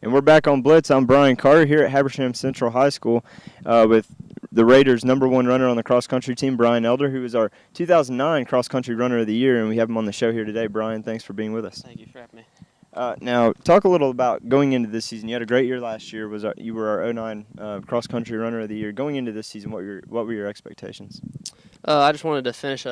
And we're back on Blitz. I'm Brian Carter here at Habersham Central High School with the Raiders' #1 runner on the cross-country team, Brian Elder, who is our 2009 cross-country runner of the year, and we have him on the show here today. Brian, thanks for being with us. Thank you for having me. Now, talk a little about going into this season. You had a great year last year. You were our '09 cross-country runner of the year. Going into this season, what were your expectations? I just wanted to finish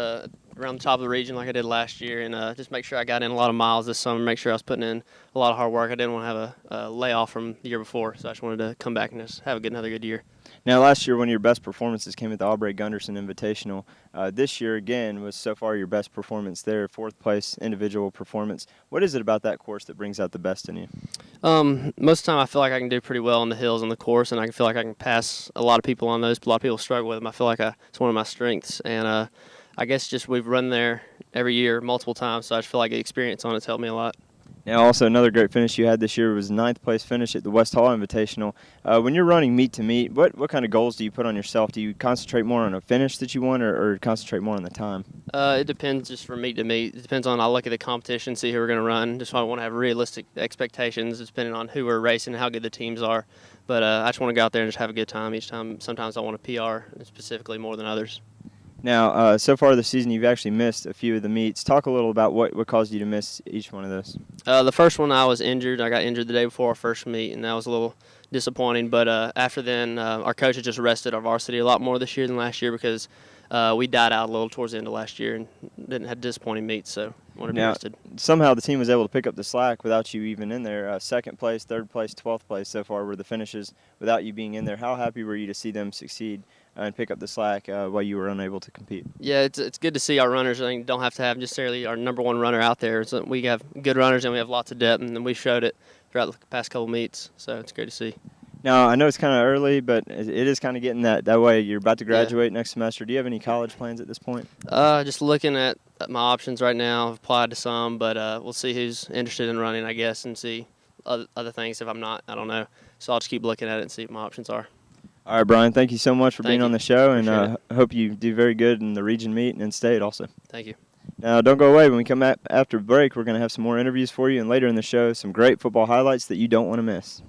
around the top of the region like I did last year and just make sure I got in a lot of miles this summer, make sure I was putting in a lot of hard work. I didn't want to have a layoff from the year before, so I just wanted to come back and just have another good year. Now, last year, one of your best performances came at the Aubrey-Gunderson Invitational. This year, again, was so far your best performance there, fourth-place individual performance. What is it about that course that brings out the best in you? Most of the time I feel like I can do pretty well on the hills on the course, and I feel like I can pass a lot of people on those. A lot of people struggle with them. I feel like it's one of my strengths, and I guess just we've run there every year multiple times, so I just feel like the experience on it's helped me a lot. Now, also another great finish you had this year was 9th place finish at the West Hall Invitational. When you're running meet to meet, what kind of goals do you put on yourself? Do you concentrate more on a finish that you want, or concentrate more on the time? It depends just from meet to meet. It depends on I look at the competition, see who we're going to run. Just I want to have realistic expectations depending on who we're racing and how good the teams are. But I just want to go out there and just have a good time each time. Sometimes I want a PR, specifically more than others. Now, so far this season, you've actually missed a few of the meets. Talk a little about what caused you to miss each one of those. The first one I was injured. I got injured the day before our first meet, and that was a little disappointing. But after then, our coach had just rested our varsity a lot more this year than last year because we died out a little towards the end of last year and didn't have disappointing meets, so wanted to be rested. Somehow the team was able to pick up the slack without you even in there. Second place, third place, 12th place so far were the finishes without you being in there. How happy were you to see them succeed and pick up the slack while you were unable to compete? Yeah, it's good to see our runners. I think don't have to have necessarily our #1 runner out there. So we have good runners and we have lots of depth, and we showed it throughout the past couple meets. So it's great to see. Now, I know it's kind of early, but it is kind of getting that way. You're about to graduate next semester. Do you have any college plans at this point? Just looking at my options right now. I've applied to some, but we'll see who's interested in running, I guess, and see other things. If I'm not, I don't know. So I'll just keep looking at it and see what my options are. All right, Brian, thank you so much for being on the show, and I hope you do very good in the region meet and in state also. Thank you. Now, don't go away. When we come after break, we're going to have some more interviews for you, and later in the show, some great football highlights that you don't want to miss.